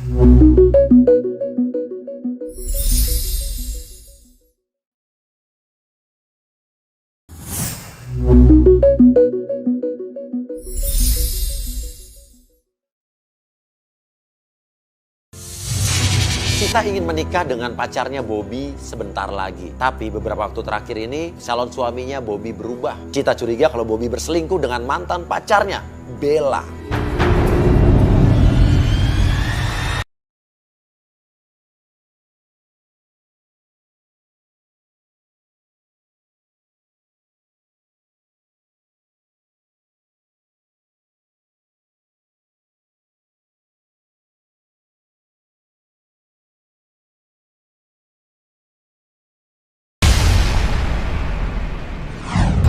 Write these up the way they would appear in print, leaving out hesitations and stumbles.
Cita ingin menikah dengan pacarnya Bobby sebentar lagi. Tapi beberapa waktu terakhir ini calon suaminya Bobby berubah. Cita curiga kalau Bobby berselingkuh dengan mantan pacarnya, Bella.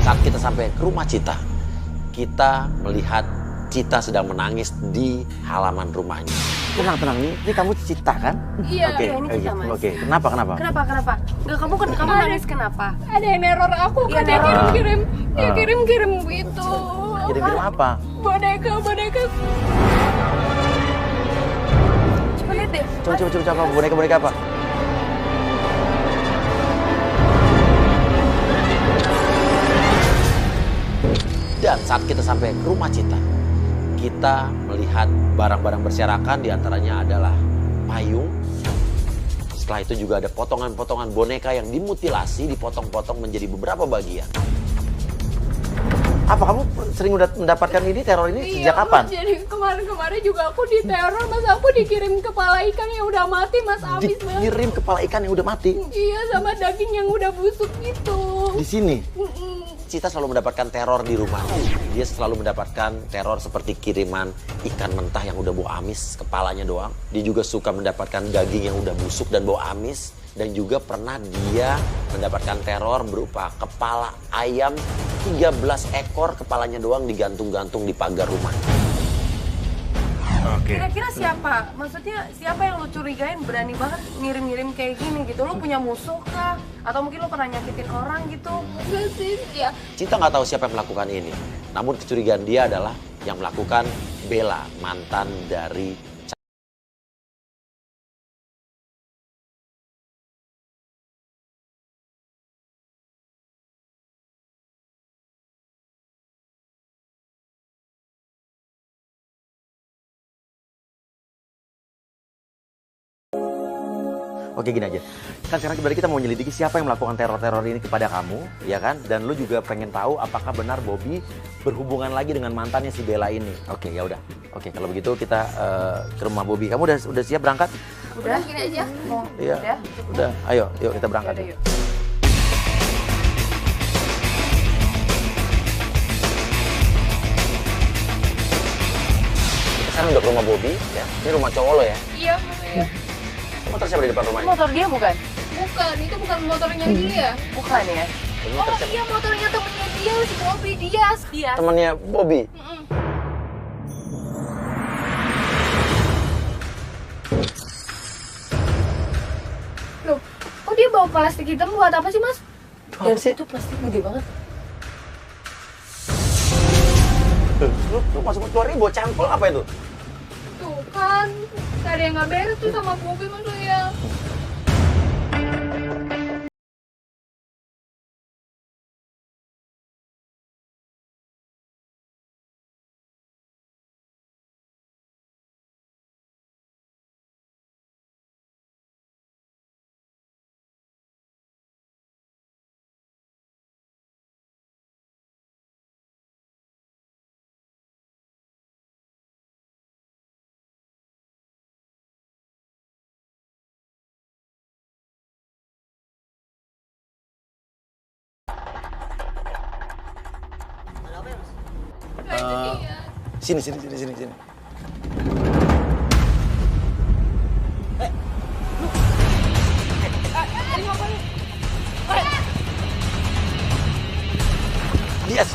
Saat kita sampai ke rumah Cita, kita melihat Cita sedang menangis di halaman rumahnya. Tenang, ini kamu Cita kan? Iya, Oke, ini Cita, Mas. Oke, kenapa? Kenapa? Enggak, kamu nangis kenapa? Ada yang neror aku kan, dia kirim-kirim gitu. Kirim-kirim apa? Boneka. Coba lihat deh. Coba apa? Boneka apa? Dan saat kita sampai ke rumah Cita, kita melihat barang-barang berserakan, diantaranya adalah payung. Setelah itu juga ada potongan-potongan boneka yang dimutilasi, dipotong-potong menjadi beberapa bagian. Apa kamu sering udah mendapatkan ini, teror ini sejak kapan? Mas, jadi kemarin juga aku diteror, Mas. Aku dikirim kepala ikan yang udah mati, Mas. Habis, Mas. Dikirim kepala ikan yang udah mati? Iya, sama daging yang udah busuk gitu. Di sini? Cita selalu mendapatkan teror di rumahnya. Dia selalu mendapatkan teror seperti kiriman ikan mentah yang udah bau amis, kepalanya doang. Dia juga suka mendapatkan daging yang udah busuk dan bau amis. Dan juga pernah dia mendapatkan teror berupa kepala ayam 13 ekor, kepalanya doang digantung-gantung di pagar rumahnya. Oke. Kira-kira siapa? Maksudnya siapa yang lu curigain berani banget ngirim-ngirim kayak gini gitu? Lu punya musuh kah? Atau mungkin lu pernah nyakitin orang gitu? Enggak sih, ya. Cita nggak tahu siapa yang melakukan ini. Namun kecurigaan dia adalah yang melakukan Bella, mantan dari Oke, gini aja. Kan sekarang berarti kita mau nyelidiki siapa yang melakukan teror-teror ini kepada kamu, ya kan? Dan lu juga pengen tahu apakah benar Bobby berhubungan lagi dengan mantannya si Bella ini. Oke, ya udah. Oke, kalau begitu kita ke rumah Bobby. Kamu udah siap berangkat? Udah Gini aja. Iya. Udah. Ayo kita berangkat. Yaudah, yuk. Kita sekarang udah ke rumah Bobby, ya. Ini rumah cowok lo ya. Iya. Motor siapa di depan rumahnya? Motor dia bukan? Bukan, itu bukan motornya dia. Bukan ya? Oh iya, motornya temennya dia, si Bobby, dia. Temannya Bobby. Loh, kok dia bawa plastik hitam buat apa sih, Mas? Dan itu plastik gede banget. Lu masuk keluar ini bawa cangkul apa itu? Tuh kan, gak ada yang gak beres tuh sama Bobby maksudnya. Sini. Yes.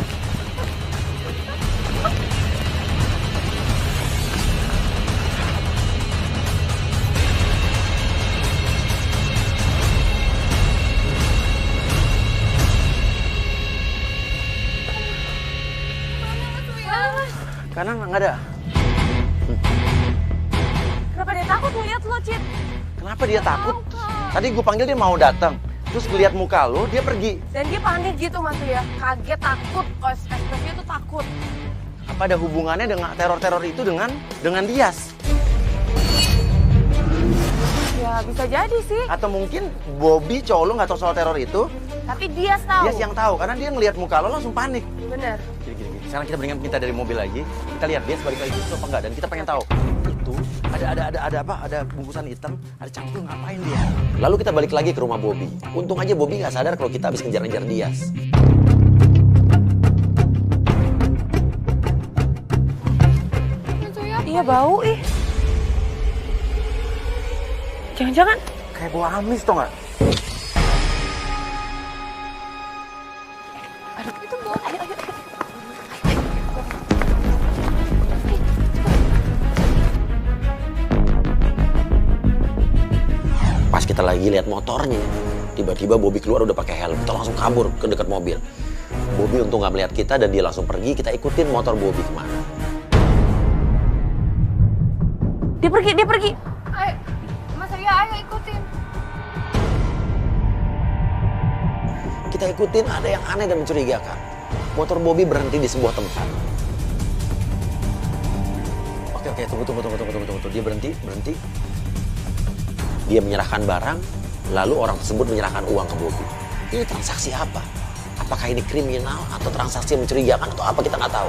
Kanan nggak ada. Kenapa dia takut, Kenapa dia takut? Tadi gue panggil dia mau datang. Terus ngeliat muka lo, dia pergi. Dan dia panik gitu Mas Uya, kaget, takut, ekspresinya tuh takut. Apa ada hubungannya dengan teror-teror itu dengan Dias? Ya bisa jadi sih, Atau mungkin Bobby cowok lo nggak tahu soal teror itu, tapi dia tahu. Dias yang tahu karena dia ngeliat muka lo langsung panik. Bener. Gini. Sekarang kita mendingan kita dari mobil lagi, kita lihat dia balik lagi itu apa enggak, dan kita pengen tahu itu ada apa? Ada bungkusan hitam, ada cangkul, ngapain dia? Lalu kita balik lagi ke rumah Bobby. Untung aja Bobby nggak sadar kalau kita habis ngejar-ngejar Dias. Mas Uya, Iya bau ih. Jangan-jangan Kayak bau amis tau nggak? itu bau. Pas kita lagi lihat motornya, tiba-tiba Bobby keluar udah pakai helm. Kita langsung kabur ke dekat mobil. Bobby untung nggak melihat kita dan dia langsung pergi. Kita ikutin motor Bobby kemana. dia pergi. Ayo, Mas Uya, ayo ikutin. Kita ikutin, ada yang aneh dan mencurigakan. Motor Bobby berhenti di sebuah tempat. Oke, tunggu. Dia berhenti. Dia menyerahkan barang, lalu orang tersebut menyerahkan uang ke Bobby. Ini transaksi apa? Apakah ini kriminal atau transaksi mencurigakan atau apa, kita nggak tahu.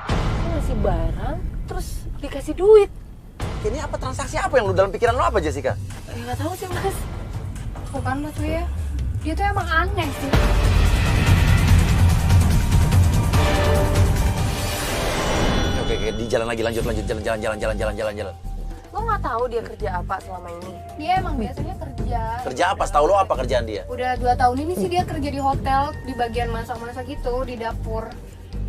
Dia ngasih barang, terus dikasih duit. Ini apa transaksi apa yang lu dalam pikiran lo apa, Jessica? Nggak tahu sih Mas. Tuh kan Mas Uya, dia tuh emang aneh sih. Oke, di jalan lagi, lanjut, jalan. Lo nggak tahu dia kerja apa selama ini? Dia emang biasanya kerja. Kerja apa? Setahu lo apa kerjaan dia? Udah 2 tahun ini sih dia kerja di hotel, di bagian masak-masak gitu, di dapur.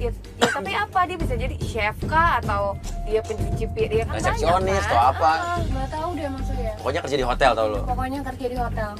Ya, tapi apa? Dia bisa jadi chef kah? Atau dia pencuci piring? Dia kan banyak Resepsionis kan? atau apa? Nggak tahu deh Mas Uya. Pokoknya kerja di hotel, tau lo. Pokoknya kerja di hotel.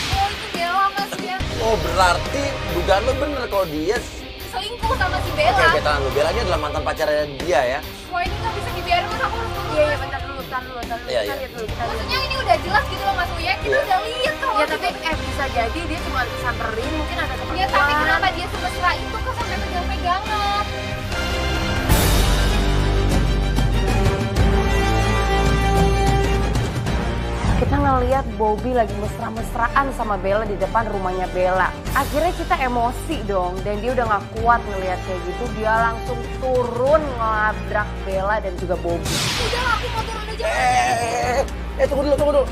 Oh itu Bella Mas Uya. Oh, berarti dugaan lo bener kalau dia... Selingkuh sama si Oke, Bella. tahan lo. Bella ini adalah mantan pacarnya dia ya. Wah ini nggak bisa dibiarin Mas, aku harus turun. Iya, bentar dulu. Iya, Kita iya. lihat dulu. Maksudnya ini udah jelas gitu loh Mas Uya, kita Iya. udah lihat kalau Ya tapi bisa jadi dia cuma samperin, mungkin ada Ya keperluan. tapi kenapa dia semesra itu kok sampai pegang-pegangan? Kita ngeliat Bobby lagi mesra-mesraan sama Bella di depan rumahnya Bella. Akhirnya kita emosi dong, dan dia udah gak kuat ngeliat kayak gitu. Dia langsung turun ngelabrak Bella dan juga Bobby. Udah lah, aku mau turun aja. Tunggu dulu.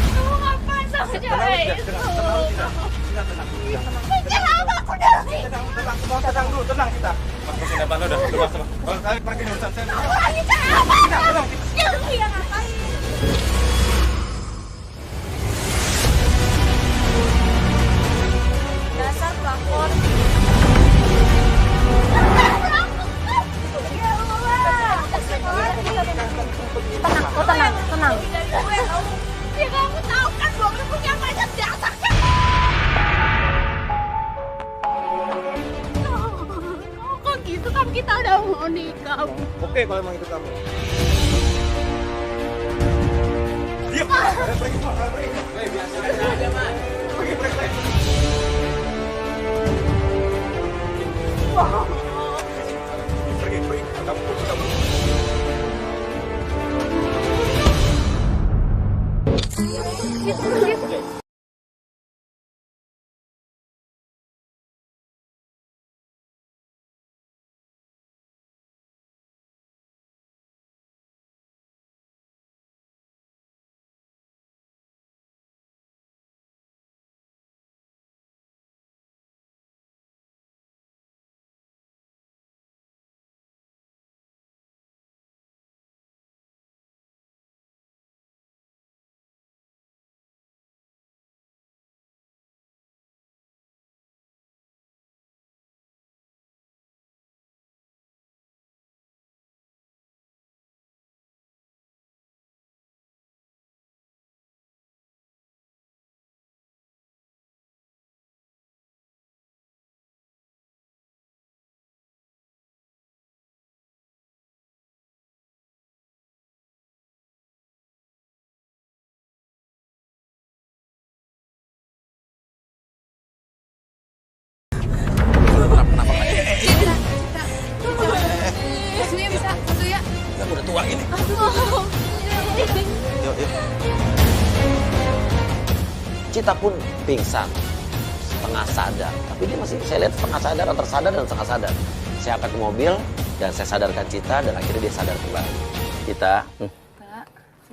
Kamu ngapain sama cewek itu? Jangan aku dari. Tenang dulu, tenang kita. Mas depan udah, mas. Kalau kalian pergi urusan saya. Aku lagi cari apa? Dia ngapain? Dasar pelakor. Tenang. Ya kamu tahu kan Bobby punya banyak dasar. Kok gitu kan kita udah mau nikah. Oke, kalau emang itu kamu. gini. Yuk, yuk. Cita pun pingsan, setengah sadar. Tapi dia masih, saya lihat setengah sadar, antara sadar dan setengah sadar. Saya angkat ke mobil dan saya sadarkan Cita dan akhirnya dia sadar kembali. Cita,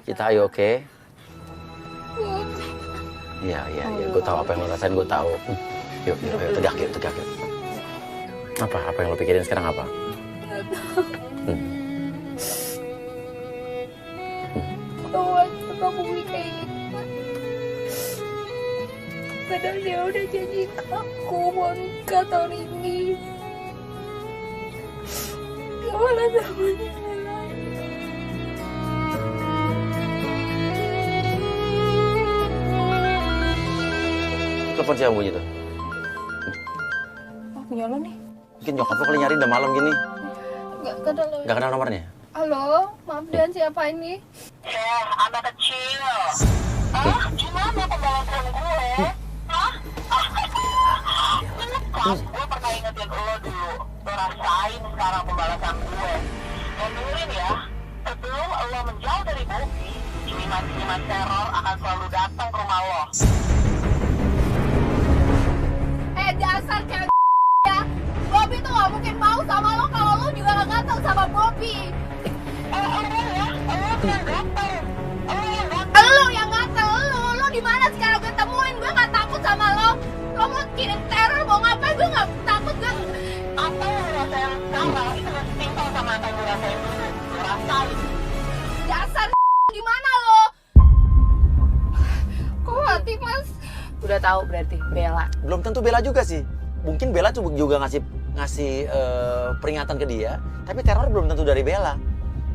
Cita, ayo oke. Iya, gue tahu apa yang lo rasain, gue tahu. Yuk, tegak yuk. Apa yang lo pikirin sekarang apa? Kenapa Bobby kayak gitu? Padahal dia udah janji ke aku mau nikah tahun ini. Gak malah sama dia lagi. Telepon siapa bunyi tuh? Oh, punya lo nih? Mungkin nyokap lo kali nyari udah malam gini. Gak kenal lo. Gak kenal nomornya? Halo, maaf Dan, siapa ini? Anak kecil. Gimana pembalasan gue? Kan gue pernah ingetin lo dulu. Lo rasain sekarang pembalasan gue. Lo dengerin ya, sebelum lo menjauh dari Bobby, ciniman teror akan selalu datang ke rumah lo. Dasar cewek ya. Bobby tuh gak mungkin mau sama lo kalau lo juga gak ganteng sama Bobby. Lo yang ganteng, lo di mana sekarang gue temuin, gue gak takut sama lo. Lo mau kirim teror, mau ngapain, gue gak takut, gue. Apa yang lo rasain sekarang itu masih simpel sama apa yang gue rasain dulu. Lo rasain. Dasar gimana lo? Kok mati mas? Udah tahu berarti Bella. Belum tentu Bella juga sih. Mungkin Bella juga ngasih peringatan ke dia, tapi teror belum tentu dari Bella.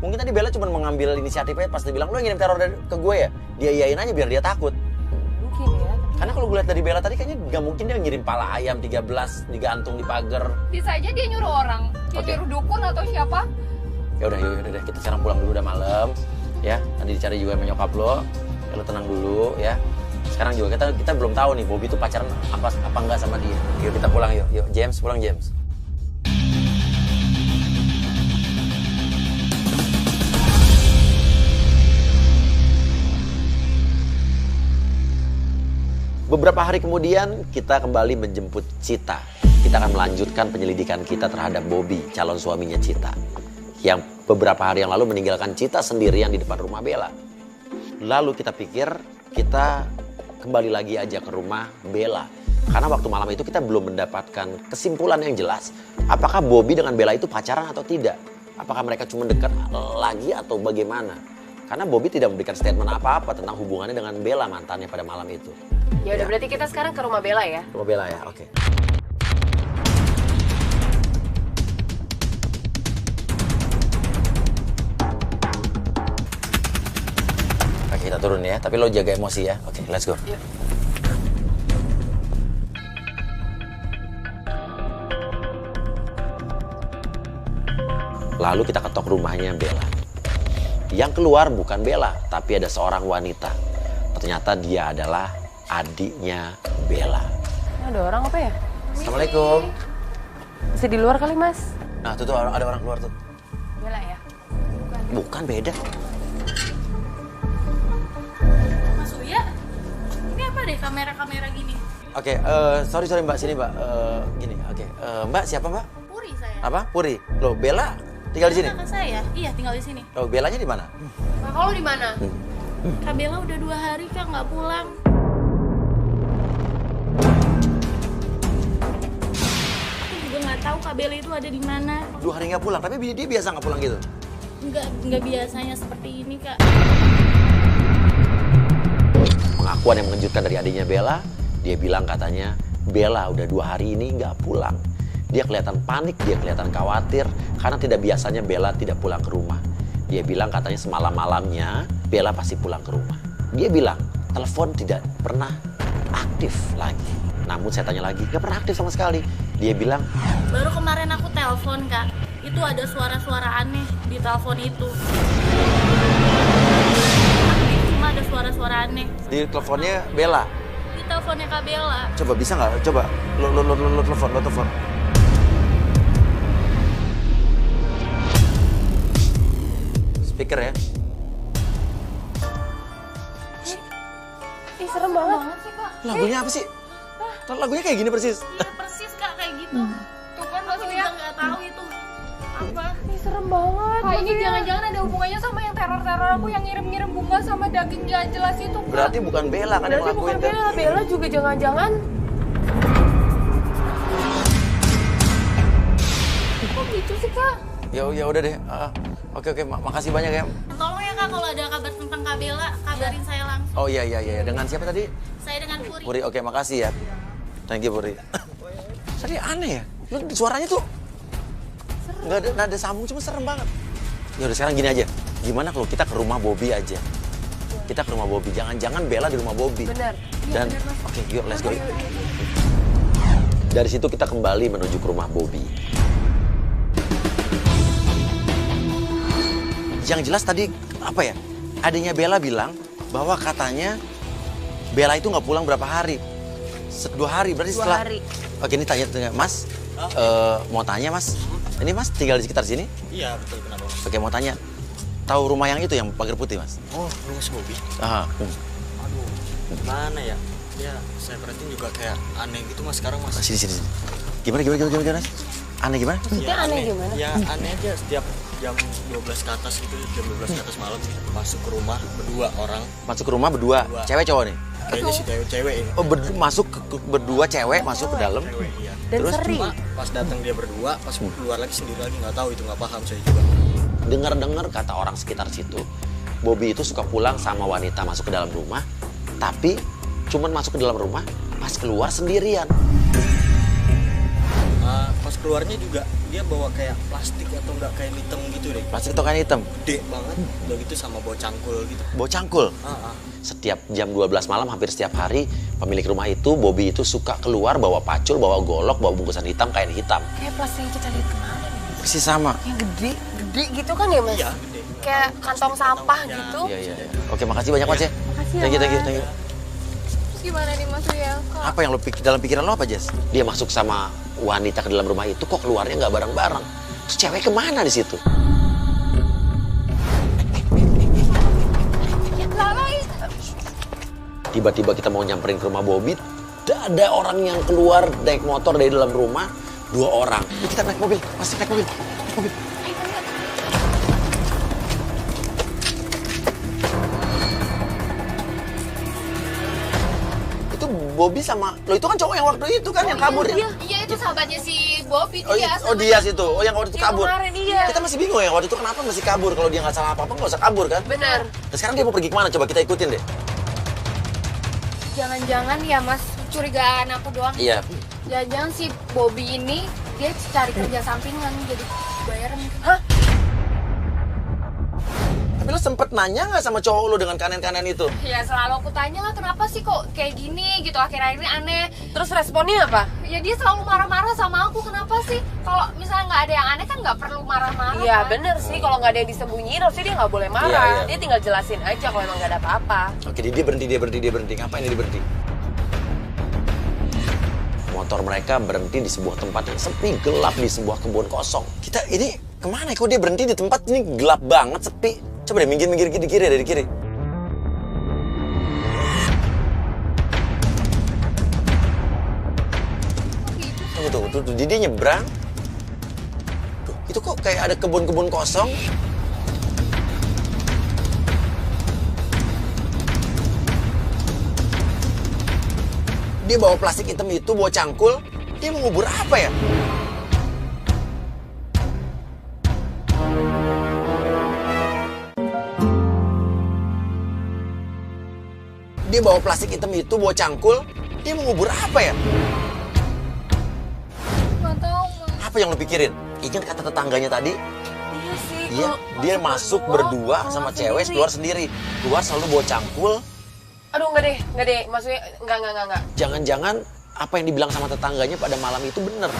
Mungkin tadi Bella cuma mengambil inisiatifnya pas dia bilang, lo ngirim teror ke gue ya? Dia iyain aja biar dia takut. Mungkin ya. Karena kalau gue lihat dari Bella tadi kayaknya nggak mungkin dia ngirim pala ayam 13 digantung di pagar. Bisa aja dia nyuruh orang. Dia Oke. nyuruh dukun atau siapa. Ya udah, yaudah deh, kita sekarang pulang dulu, udah malam. Ya, nanti dicari juga sama nyokap lo. Ya, lo tenang dulu ya. Sekarang juga kita belum tahu nih Bobby itu pacaran apa enggak sama dia. Yuk kita pulang yuk. Yuk James, pulang James. Beberapa hari kemudian kita kembali menjemput Cita. Kita akan melanjutkan penyelidikan kita terhadap Bobby, calon suaminya Cita. Yang beberapa hari yang lalu meninggalkan Cita sendirian di depan rumah Bella. Lalu kita pikir kita kembali lagi aja ke rumah Bella. Karena waktu malam itu kita belum mendapatkan kesimpulan yang jelas. Apakah Bobby dengan Bella itu pacaran atau tidak? Apakah mereka cuma dekat lagi atau bagaimana? Karena Bobby tidak memberikan statement apa-apa tentang hubungannya dengan Bella mantannya pada malam itu. Ya udah berarti kita sekarang ke rumah Bella ya. Rumah Bella ya, oke. Oke, kita turun ya, tapi lo jaga emosi ya. Oke, let's go. Yuk. Lalu kita ketok rumahnya Bella. Yang keluar bukan Bella, tapi ada seorang wanita. Ternyata dia adalah adiknya Bella. Ini ada orang apa ya? Assalamualaikum. Masih di luar kali mas? Nah tuh ada orang keluar tuh. Bella ya? Bukan, beda. Mas Uya, ini apa deh kamera-kamera gini? Oke, sorry mbak, sini mbak. Gini, oke. Mbak siapa mbak? Puri saya. Apa? Puri. Loh Bella tinggal di sini? Kakak saya, iya tinggal di sini. Loh Bellanya di mana? Kakak lo di mana? Kak Bella udah 2 hari Kak nggak pulang. Aku juga nggak tahu Kak Bella itu ada di mana. 2 hari nggak pulang, tapi dia biasa nggak pulang gitu? Nggak biasanya seperti ini Kak. Pengakuan yang mengejutkan dari adiknya Bella, dia bilang katanya Bella udah 2 hari ini nggak pulang. Dia kelihatan panik, dia kelihatan khawatir karena tidak biasanya Bella tidak pulang ke rumah. Dia bilang katanya semalam-malamnya Bella pasti pulang ke rumah. Dia bilang telepon tidak pernah aktif lagi. Namun saya tanya lagi, gak pernah aktif sama sekali. Dia bilang, Baru kemarin aku telepon Kak, itu ada suara-suara aneh di telepon itu. Cuma ada suara-suara aneh di teleponnya Bella. di teleponnya Kak Bella. Coba bisa nggak? Coba lo telepon. speaker ya. Ih, serem banget. sih kak. Lagunya apa sih? Lagunya kayak gini persis. Iya persis kak kayak gitu. Tuh kan aku juga nggak tahu itu apa. Ih, serem banget. Kak, ini jangan-jangan ada hubungannya sama yang teror-teror aku yang ngirim-ngirim bunga sama daging gak jelas itu, Kak. Berarti bukan Bella kan yang Berarti bukan ngelakuin kan? Bella. Bella juga jangan-jangan. Kok gitu sih, Kak? Ya udah deh. Oke, makasih banyak ya. Tolong ya kak kalau ada kabar tentang Kak Bella kabarin saya langsung. Oh iya. Dengan siapa tadi? Saya dengan Puri. Puri. Oke, makasih ya. Thank you Puri. Tadi aneh ya. Lu suaranya tuh nggak ada nada sambung, cuma serem banget. Ya udah sekarang gini aja. Gimana kalau kita ke rumah Bobby aja? Kita ke rumah Bobby. Jangan-jangan Bella di rumah Bobby. Benar. Dan oke, yuk let's go. Dari situ kita kembali menuju ke rumah Bobby. Yang jelas tadi apa ya? Adanya Bella bilang bahwa katanya Bella itu nggak pulang berapa hari? 2 hari, berarti 2 setelah. hari. Oke, ini tanya Mas. Mau tanya Mas. Ini Mas tinggal di sekitar sini? Iya, betul, kenapa? Oke, mau tanya. Tahu rumah yang itu yang pagar putih Mas? Oh, rumah si Bobby. Aha. Aduh, mana ya? Ya, saya perhatiin juga kayak aneh gitu Mas sekarang Mas. Sini. Gimana? Mas? Aneh gimana? Maksudnya aneh gimana? Ya aneh aja setiap jam 12 ke atas gitu, jam 12 ke atas malam masuk ke rumah berdua orang. Masuk ke rumah berdua, cewek cowok nih? Kayaknya si cewek ini. Oh, masuk berdua cewek masuk ke dalam. Cewek, iya. Dan Terus? sering. Cuma pas datang dia berdua, pas keluar lagi sendiri lagi nggak tahu itu nggak paham saya juga. Dengar-dengar kata orang sekitar situ, Bobby itu suka pulang sama wanita masuk ke dalam rumah, tapi cuman masuk ke dalam rumah, pas keluar sendirian. Pas keluarnya juga dia bawa kayak plastik atau enggak kain hitam gitu deh. Plastik tokan hitam, Gede banget, udah gitu sama bawa cangkul gitu. bawa cangkul. Setiap jam 12 malam, hampir setiap hari, pemilik rumah itu, Bobby itu suka keluar bawa pacul, bawa golok, bawa bungkusan hitam, kain hitam. Kayak plastik yang kita lihat kemana nih? Persis sama. Yang gede gitu kan ya Mas? Iya, gede. Kayak kantong sampah gitu. Iya. Oke, makasih banyak Mas ya. Makasih ya, Thank you. Terus gimana nih Mas Riel? Kak, Apa yang dalam pikiran lo apa, Jess? Dia masuk sama wanita ke dalam rumah itu, kok keluarnya nggak bareng-bareng. Terus cewek kemana di situ? Tiba-tiba kita mau nyamperin ke rumah Bobby, ada orang yang keluar naik motor dari dalam rumah, 2 orang. Yuk kita naik mobil, pasti naik mobil. Itu Bobby sama, lo itu kan cowok yang waktu itu kan yang kabur ya? Iya, itu sahabatnya si Bobby Oh, dia. dia situ. Oh, yang waktu itu Yang kabur. kemarin, iya. Kita masih bingung ya waktu itu kenapa masih kabur. Kalau dia nggak salah apa-apa nggak usah kabur kan? Benar. Nah, sekarang dia mau pergi kemana? Coba kita ikutin deh. Jangan-jangan ya Mas, curigaan aku doang. Iya. Jangan-jangan si Bobby ini dia cari kerja sampingan jadi bayaran. Hah? Tapi lo sempet nanya nggak sama cowok lo dengan kanen-kanen itu? Ya selalu aku tanya lah kenapa sih kok kayak gini gitu, akhir-akhir ini aneh. Terus responnya apa? Ya dia selalu marah-marah sama aku, kenapa sih? Kalau misalnya nggak ada yang aneh kan nggak perlu marah-marah. Iya kan? bener sih, kalau nggak ada yang disembunyiin harusnya dia nggak boleh marah. Iya, iya. Dia tinggal jelasin aja kalau emang nggak ada apa-apa. Oke, dia berhenti. Ngapain dia berhenti? Motor mereka berhenti di sebuah tempat yang sepi, gelap, di sebuah kebun kosong. Kita ini kemana? Kok dia berhenti di tempat ini gelap banget, sepi? Coba deh minggir di kiri, dari kiri. Tuh, dia nyebrang. Tuh, itu kok kayak ada kebun-kebun kosong. Dia bawa plastik hitam itu, bawa cangkul. Dia mau ngubur apa ya? Dia bawa plastik hitam itu, bawa cangkul. Dia mau ngubur apa ya? Nggak tahu Mas. Apa yang lo pikirin? Ingat kata tetangganya tadi? Iya sih. Iya, dia masuk berdua sama cewek, keluar sendiri. Keluar selalu bawa cangkul. Aduh nggak deh. Maksudnya nggak. Jangan-jangan apa yang dibilang sama tetangganya pada malam itu bener.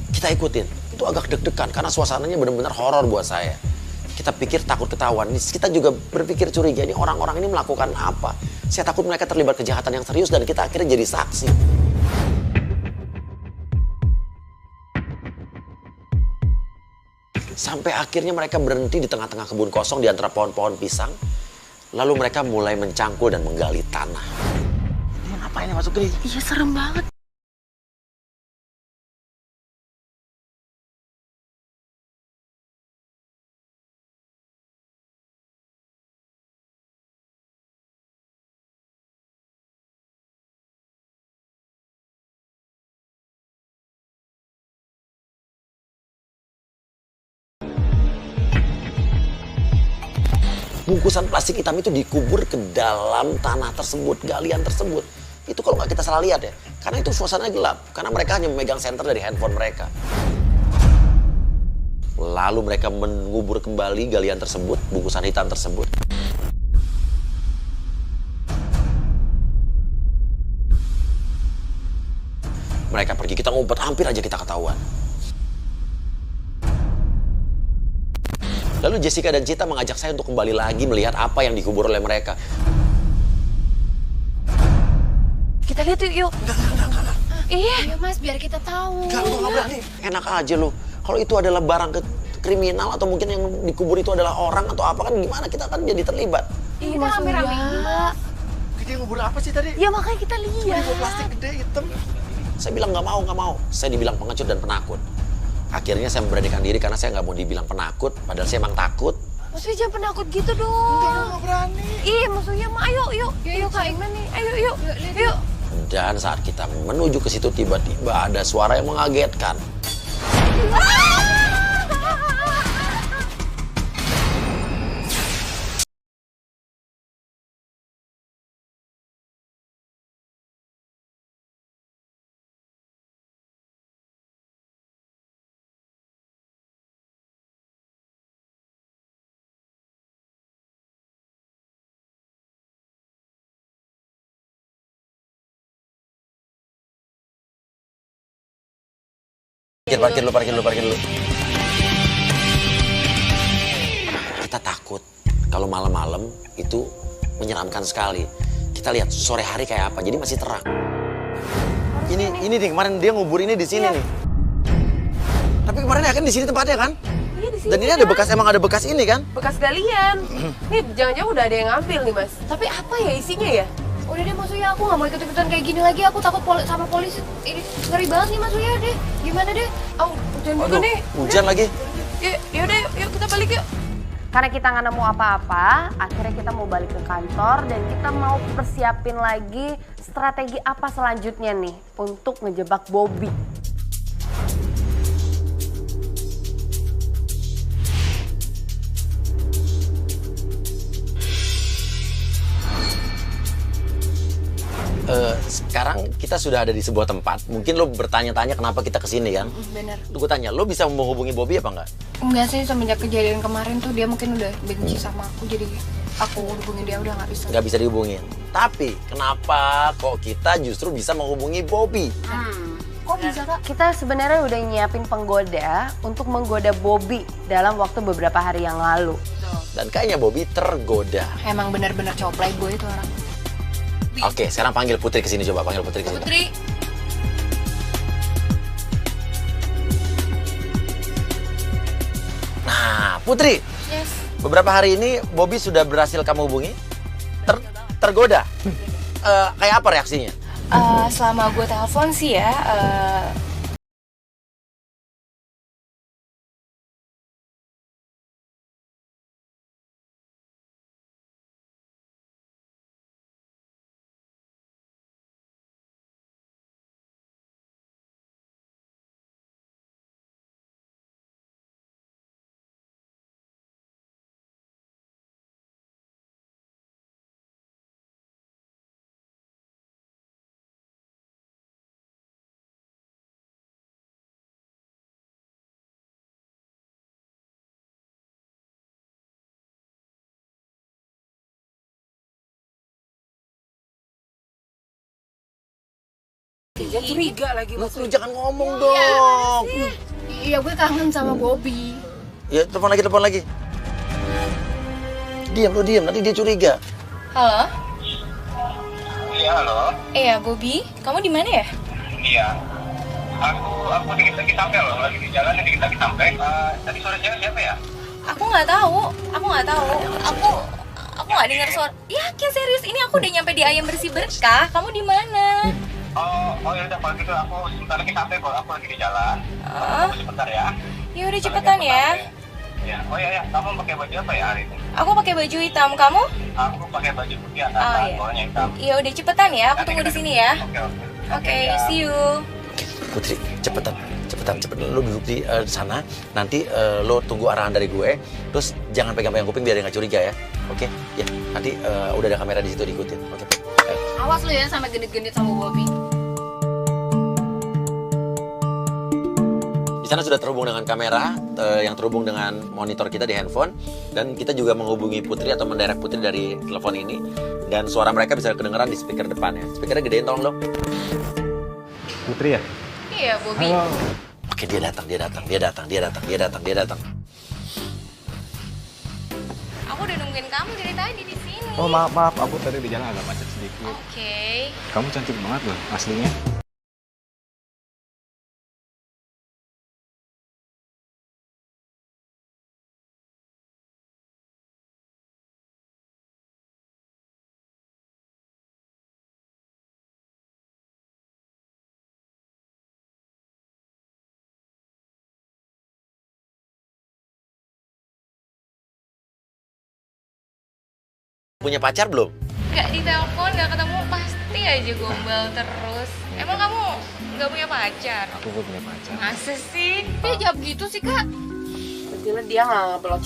Kita ikutin. Itu agak deg-degan karena suasananya benar-benar horor buat saya. Kita pikir takut ketahuan. Kita juga berpikir curiga, ini orang-orang ini melakukan apa? Saya takut mereka terlibat kejahatan yang serius dan kita akhirnya jadi saksi. Sampai akhirnya mereka berhenti di tengah-tengah kebun kosong di antara pohon-pohon pisang. Lalu mereka mulai mencangkul dan menggali tanah. Ini ngapain yang masuk ke sini? Iya serem banget. Bungkusan plastik hitam itu dikubur ke dalam tanah tersebut, galian tersebut. Itu kalau nggak kita salah lihat ya, karena itu suasananya gelap. Karena mereka hanya memegang senter dari handphone mereka. Lalu mereka mengubur kembali galian tersebut, bungkusan hitam tersebut. Mereka pergi, kita ngumpet, hampir aja kita ketahuan. Lalu Jessica dan Cita mengajak saya untuk kembali lagi melihat apa yang dikubur oleh mereka. Kita lihat yuk. Enggak. Iya mas, biar kita tahu. Enggak, lu nggak berani. Enak aja lu. Kalau itu adalah barang kriminal atau mungkin yang dikubur itu adalah orang atau apa, kan gimana kita kan jadi terlibat. Iya, Kita rame-rame ini mbak. Dia ngubur apa sih tadi? Ya makanya kita lihat. Plastik gede hitam. Saya bilang nggak mau. Saya dibilang pengecut dan penakut. Akhirnya saya memberanikan diri karena saya nggak mau dibilang penakut, padahal saya emang takut. Maksudnya jangan penakut gitu dong. Nggak berani. Ih, maksudnya mah ayo Kak Iman nih. Ayo. Dan saat kita menuju ke situ tiba-tiba ada suara yang mengagetkan. Parkir dulu. Kita takut kalau malam-malam itu menyeramkan sekali. Kita lihat sore hari kayak apa, jadi masih terang. Ini nih kemarin dia ngubur ini di sini nih. Tapi kemarin yakin di sini tempatnya kan? Iya di sini. Dan ini ada bekas, emang ada bekas ini kan? Bekas galian. Nih jangan-jangan udah ada yang ngambil nih mas. Tapi apa ya isinya ya? Udah deh maksudnya aku nggak mau ikut-ikutan kayak gini lagi. Aku takut sama polisi. Ini ngeri banget nih maksudnya deh. Gimana deh? Oh, hujan juga nih. Hujan lagi. Yaudah, yuk kita balik yuk. Karena kita nggak nemu apa-apa, akhirnya kita mau balik ke kantor dan kita mau persiapin lagi strategi apa selanjutnya nih untuk ngejebak Bobby. Sekarang kita sudah ada di sebuah tempat. Mungkin lo bertanya-tanya kenapa kita kesini kan? Bener. Gue tanya, lo bisa menghubungi Bobby apa enggak? Enggak sih, semenjak kejadian kemarin tuh dia mungkin udah benci sama aku. Jadi aku hubungin dia udah nggak bisa. Nggak bisa dihubungin. Tapi kenapa kok kita justru bisa menghubungi Bobby? Kok bisa kak? Kita sebenarnya udah nyiapin penggoda untuk menggoda Bobby dalam waktu beberapa hari yang lalu. Dan kayaknya Bobby tergoda. Emang bener-bener cowok playboy itu orang. Oke, sekarang panggil Putri ke sini, coba panggil Putri ke sini. Putri. Nah, Putri. Yes. Beberapa hari ini Bobby sudah berhasil kamu hubungi? Tergoda? Kayak apa reaksinya? Selama gue telepon sih ya, Dia curiga lagi. Lu jangan ngomong dong. iya gue kangen sama Bobby. Ya, telepon lagi. Diam, nanti dia curiga. Halo? Iya, halo. Iya, Bobby. Kamu di mana ya? Iya. Aku dikit lagi sampai loh, lagi di jalan dikit lagi sampai. Tadi suara cewek siapa ya? Aku nggak tahu. Aku nggak dengar suara. Yakin serius, ini aku udah nyampe di Ayam Bersih Berkah. Kamu di mana? Oh ya udah, kalau gitu aku sebentar lagi sampai kok. Aku lagi di jalan. Tunggu sebentar ya. Ya udah cepetan ya. Ya. Oh ya, kamu pakai baju apa ya hari ini? Aku pakai baju hitam, kamu? Aku pakai baju putih atas, iya. bawahnya hitam. Ya udah cepetan ya, aku tunggu di sini ya. Oke. See you. Putri, cepetan. Lo duduk di sana, nanti lo tunggu arahan dari gue. Terus jangan pegang-pegang kuping biar dia nggak curiga ya. Oke? Ya, nanti udah ada kamera di situ, diikutin. Oke. Awas lu ya sampai genit-genit sama Bobby. Di sana sudah terhubung dengan kamera yang terhubung dengan monitor kita di handphone, dan kita juga menghubungi Putri atau mendirect Putri dari telepon ini, dan suara mereka bisa kedengeran di speaker depan ya. Speakernya gedein tolong dong. Putri ya? Iya, Bobby. Halo. Oke, dia datang. Aku udah nungguin kamu dari tadi di sini. Oh maaf, aku tadi di jalan agak macet sedikit. Oke. Kamu cantik banget loh aslinya. Punya pacar belum? Gak ditelepon, gak ketemu, pasti aja gombal terus. Emang kamu gak punya pacar? Aku gak punya pacar. Masa sih? Dia jawab gitu sih, Kak. Betul dia nggak ngebelok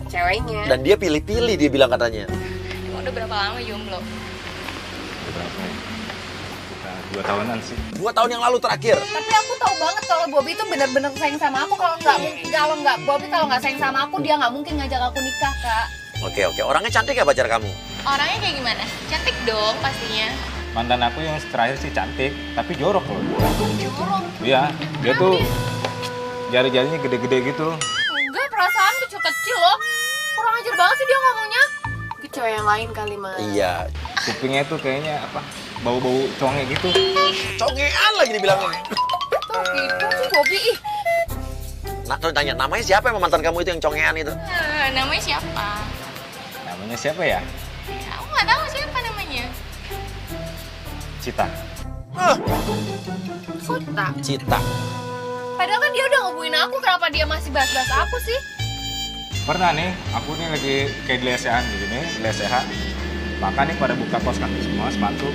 ceweknya. Dan dia pilih-pilih, dia bilang katanya. Emang udah berapa lama jomblo? Berapa ya? Kita 2 tahunan sih. 2 tahun yang lalu terakhir. Tapi aku tahu banget kalau Bobby itu benar-benar sayang sama aku. Bobby kalau nggak sayang sama aku, dia nggak mungkin ngajak aku nikah, Kak. Oke. Orangnya cantik ya pacar kamu? Orangnya kayak gimana? Cantik dong pastinya. Mantan aku yang terakhir sih cantik, tapi jorok loh. Jorok. Iya, dia tuh jari-jarinya gede-gede gitu. Enggak, perasaan kecil-kecil loh. Kurang ajar banget sih dia ngomongnya. Ke cewek yang lain kali mah. Iya. Kupingnya tuh kayaknya apa? Bau-bau conge gitu. Congean lagi dibilangnya. Tuh gitu sih Bobby. Ih. Nah, tanya, namanya siapa emang mantan kamu itu yang congean itu? Namanya siapa? Namanya siapa ya? Aku nggak tahu siapa namanya. Cita. Cita. Padahal kan dia udah ngehubungin aku, kenapa dia masih bahas-bahas aku sih? Pernah nih, aku nih lagi kayak di lesehan gini, di lesehan. Maka nih pada buka kaos kaki semua, sepatu.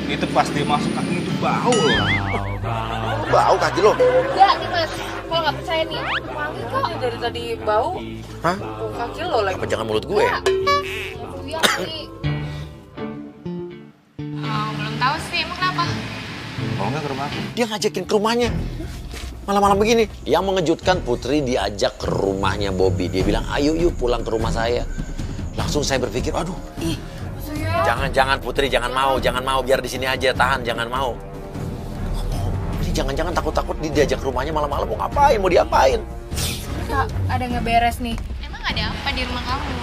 Itu pas dia masuk kaki itu bau loh. Bau kaki lo? Enggak nih Mas, kalau nggak percaya nih, wangi kok. Dari tadi bau. Hah? Bau kaki lo lagi. Apa jangan mulut gue? Iya sih. Belum tahu sih, emang kenapa? Mau nggak ke rumah aku? Dia ngajakin ke rumahnya. Malam-malam begini. Yang mengejutkan, Putri diajak ke rumahnya Bobby. Dia bilang, ayo yuk pulang ke rumah saya. Langsung saya berpikir, aduh. Jangan Putri, jangan mau. Biar di sini aja, tahan, jangan mau. Ini jangan-jangan takut-takut diajak ke rumahnya malam-malam. Mau ngapain, mau diapain? Kak, ada ngeberes nih. Emang ada apa di rumah kamu?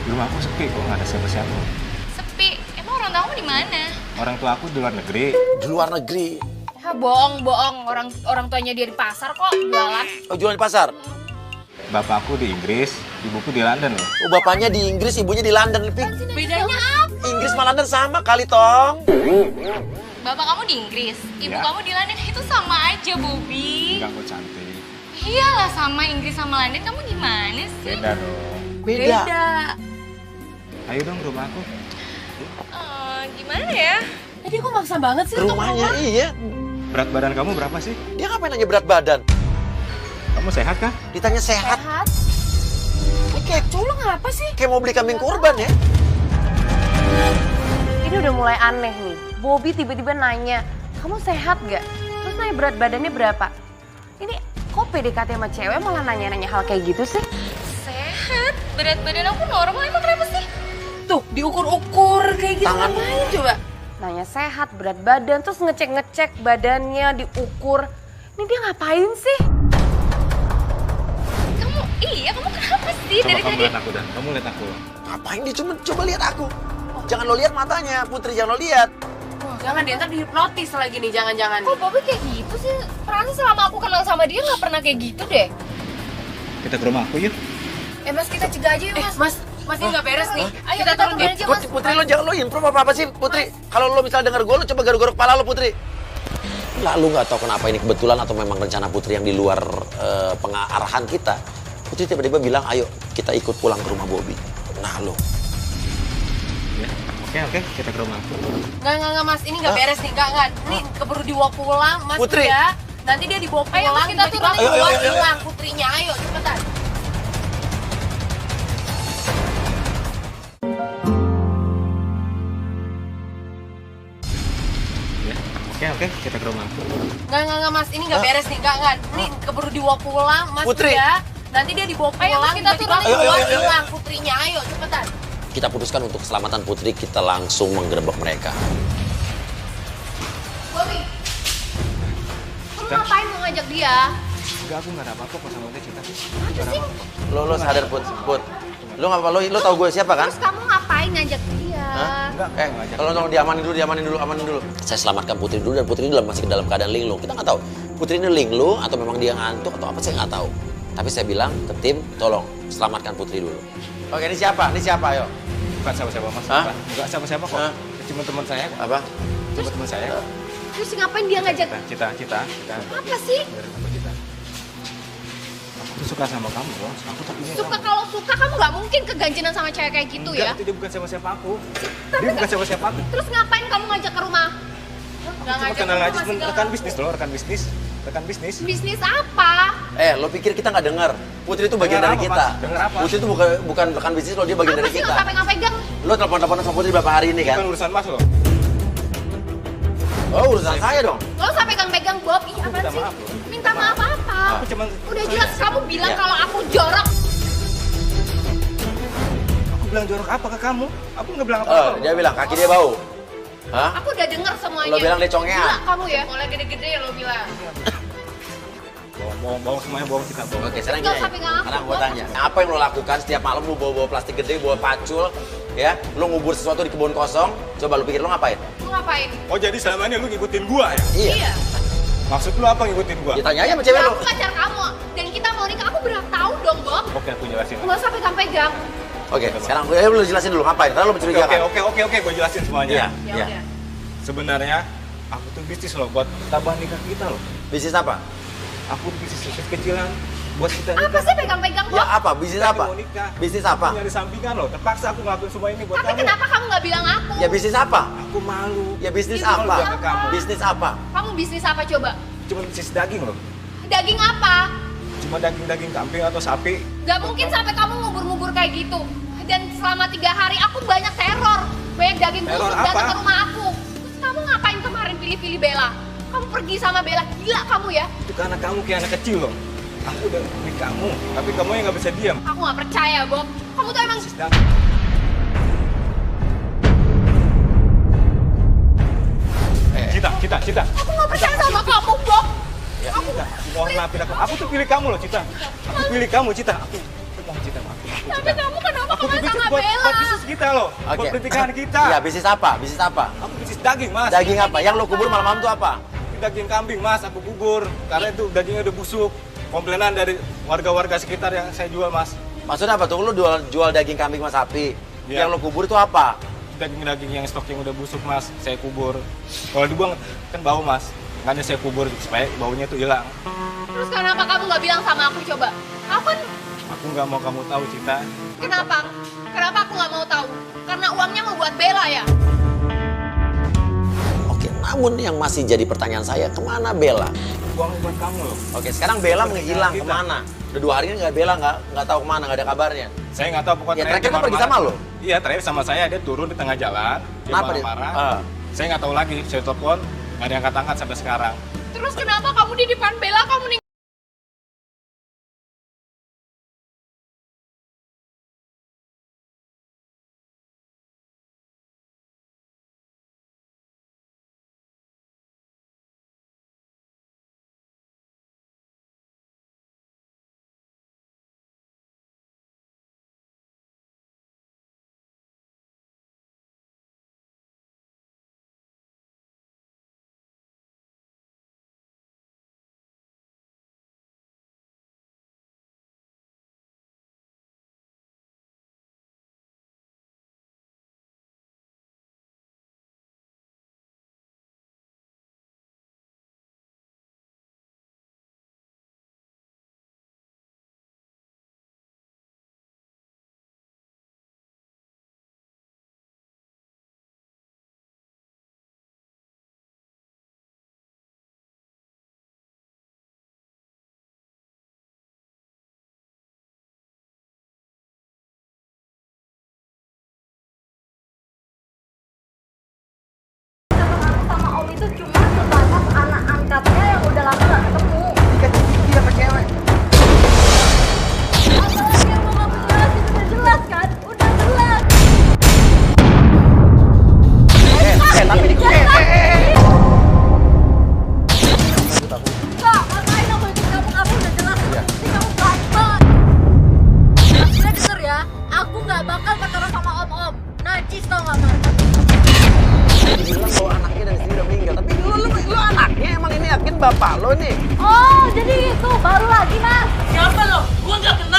Di rumah aku sepi kok, nggak ada siapa-siapa. Sepi. Emang orang tamu di mana? Orang tua aku di luar negeri. Di luar negeri. Ya bohong. Orang tuanya dia di pasar kok jualan. Oh, jualan di pasar? Bapakku di Inggris, ibuku di London loh. Oh, bapaknya di Inggris, ibunya di London. Bedanya apa? Inggris sama London sama kali, Tong. Bapak kamu di Inggris, ibu Ya. kamu di London, itu sama aja, Bobby. Enggak kok cantik. Iyalah, sama Inggris sama London, kamu gimana sih? Beda dong. Beda. Ayo dong ke rumah aku. Gimana ya? Tadi kok maksa banget sih untuk Rumahnya, keluar? iya. Berat badan kamu berapa sih? Dia ngapain nanya berat badan? Kamu sehat kah? Ditanya sehat. Sehat. Ini kayak culung apa sih? Kayak mau beli kambing kurban ya. Ini udah mulai aneh nih. Bobby tiba-tiba nanya, kamu sehat gak? Terus nanya berat badannya berapa? Ini kok PDKT sama cewek malah nanya-nanya hal kayak gitu sih? Sehat, berat badan aku normal, emang kenapa sih? Tuh, diukur-ukur kayak gitu Tangan. ngapain coba? Nanya sehat, berat badan, terus ngecek-ngecek badannya, diukur. Ini dia ngapain sih? Kamu kenapa sih Coba dari kamu tadi? lihat aku dan kamu lihat aku. Ngapain dia coba lihat aku? Jangan lo lihat matanya, Putri, jangan lo lihat. Wah, Jangan deh, ntar dihipnotis lagi nih, jangan-jangan. Kok Bobby kayak gitu sih? Perasaan selama aku kenal sama dia nggak pernah kayak gitu deh. Kita ke rumah aku yuk. Mas, kita cegah aja yuk, Mas. Mas ini nggak beres nih. Ayo Kita turun turun deh. aja, Mas. Putri, lo jangan lo improve apa sih Putri? Kalau lo misalnya denger gue, lo coba garuk-garuk kepala lo Putri. Lalu nggak tahu kenapa ini kebetulan atau memang rencana Putri yang di luar pengarahan kita. Putri tiba-tiba bilang, ayo kita ikut pulang ke rumah Bobby. Nah lo. Ya, oke, kita ke rumah aku. Nggak, Mas. Ini nggak beres nih, nggak. Ini keburu dibawa pulang, Mas. Putri. Ya. Nanti dia dibawa pulang. Ayo, Mas, kita tiba-tiba turun. Ayo. hilang putrinya. Ayo, cepetan. Ya, oke, kita ke rumah aku. Nggak, Mas. Ini nggak beres nih, nggak. Ini keburu dibawa pulang, Mas. Putri. Ya. Nanti dia dibawa pulang. Ayo, Mas, kita tiba-tiba turun. Ayo. hilang putrinya. Ayo, cepetan. Kita putuskan untuk keselamatan Putri, kita langsung menggerebek mereka. Bobby, kamu ngapain mau ngajak dia? Enggak, aku nggak ada apa-apa kok sama dia, Cinta. Apa sih? Lo sadar Put. Lo nggak apa lo tau gue siapa kan? Terus kamu ngapain ngajak dia? Enggak, ngajak. Kalau tolong amanin dulu. Saya selamatkan Putri dulu dan Putri ini masih dalam keadaan linglung. Kita nggak tahu Putri ini linglung atau memang dia ngantuk atau apa, saya nggak tahu. Tapi saya bilang ke tim, tolong selamatkan Putri dulu. Oke, ini siapa? Ayo. Bukan siapa-siapa, Mas. Hah? Enggak siapa-siapa kok. Hah? Cuma teman saya kok. Apa? Cuma teman saya kok. Terus ngapain dia ngajak? Cita. Apa sih? Aku tuh suka sama kamu, Bos. Aku tapi Kalau suka kamu nggak mungkin keganjenan sama cewek kayak gitu ya? Itu dia bukan siapa-siapa aku. Tapi Dia bukan siapa-siapa aku. Terus ngapain kamu ngajak ke rumah? Cuma kenal aja, rekan bisnis loh, rekan bisnis. Bisnis apa? Lo pikir kita nggak dengar? Putri itu bagian Dengar dari apa, kita. Mas? Dengar apa? Putri itu bukan rekan bisnis lo, dia bagian Apa dari sih kita. nggak sampai pegang? Lo telepon-teleponan sama Putri berapa hari ini kan? Bukan urusan Mas loh. Oh, urusan saya dong. Lo sampai pegang Bob, ih apa minta sih? maaf loh. Minta maaf apa? Aku cuman Udah jelas kamu bilang Ya. kalau aku jorok. Aku bilang jorok apa ke kamu? Aku nggak bilang apa-apa. Dia bilang kaki dia bau. Hah? Aku udah denger semuanya. Lo bilang dia congean. Gila kamu ya. Mulai gede-gede lo bilang. Bohong semuanya, bohong kita bohong. Oke, sekarang Nggak gini. sampai nggak Sekarang aku, gue Bob. tanya, apa yang lo lakukan setiap malam lo bawa plastik gede, bawa pacul, ya? Lo ngubur sesuatu di kebun kosong, coba lo pikir lo ngapain? Lu ngapain? Oh, jadi selama ini lu ngikutin gua ya? Iya. Maksud lu apa ngikutin gua? Ya tanya aja sama cewek Ya, lo. aku pacar kamu dan kita mau nikah. Aku berhak tahu dong, Bob. Oke, aku jelasin. Nggak usah pegang-pegang. Oke, sekarang lo jelasin dulu ngapain? Karena lo mencurigakan. Oke, gua jelasin semuanya. Iya, Ya iya. udah. Sebenarnya aku tuh bisnis loh buat tambah nikah kita loh. Bisnis apa? Aku bisnis kecilan buat kita Apa nikah. sih pegang-pegang, Ya Bob? apa? Bisnis Kita apa? mau nikah. Bisnis apa? Aku nyari sampingan loh. Terpaksa aku ngelakuin semua ini buat Tapi kamu. kenapa kamu nggak bilang aku? Ya bisnis apa? Aku malu. Ya bisnis Itu apa? bilang ke kamu. Bisnis apa? Kamu bisnis apa coba? Cuma bisnis daging loh. Daging apa? Cuma daging kambing atau sapi. Gak mungkin sampai kamu ngubur-ngubur kayak gitu. Dan selama 3 hari aku banyak teror. Banyak daging Teror busuk datang apa? ke rumah aku. Terus kamu ngapain kemarin pilih-pilih Bella? Kamu pergi sama Bella, gila kamu ya. Itu karena kamu kayak anak kecil loh. Aku udah milih kamu, tapi kamu yang nggak bisa diam. Aku gak percaya, Bob. Kamu tuh emang... Bisnis daging. Cita. Aku gak percaya sama kamu, Bob. Ya, Cita, mohon maafin aku. Aku tuh pilih kamu loh, Cita. Aku pilih kamu, Cita. Mohon Cita, maafin aku, Tapi Cita. kamu kenapa Aku kemarin tuh sama buat Bella? bisnis kita loh. Buat pernikahan kita. Ya bisnis apa? Bisnis apa? Aku bisnis daging, Mas. Daging apa? Yang lo kubur malam-malam tuh apa? Daging kambing, Mas. Aku kubur. Karena itu dagingnya udah busuk. Komplainan dari warga-warga sekitar yang saya jual, Mas. Maksudnya apa tuh? Lo jual daging kambing sama sapi. Iya. Yang lo kubur itu apa? Daging-daging yang stok yang udah busuk, Mas. Saya kubur. Kalau dibuang kan bau, Mas. Makanya saya kubur supaya baunya tuh hilang. Terus kenapa kamu gak bilang sama aku coba? Kapan? Aku nggak mau kamu tahu, Cita. Kenapa? Kenapa aku gak mau tahu? Karena uangnya mau buat Bella ya? Oke, namun yang masih jadi pertanyaan saya, kemana Bella? Uang buat kamu loh. Oke, sekarang Bella Buat menghilang kita. kemana? Udah 2 hari ini Bella nggak tahu kemana, nggak ada kabarnya. Saya nggak tahu pokoknya. Ya, terakhir kan pergi sama lo? Iya, terakhir sama saya. Dia turun di tengah jalan. Dia Kenapa dia? marah-marah. Saya nggak tahu lagi. Saya telepon, nggak ada yang angkat-angkat sampai sekarang. Terus kenapa kamu di depan Bella kamu bapak lo nih. Oh, jadi itu baru lagi, Mas. Siapa lo? Gua nggak kenal.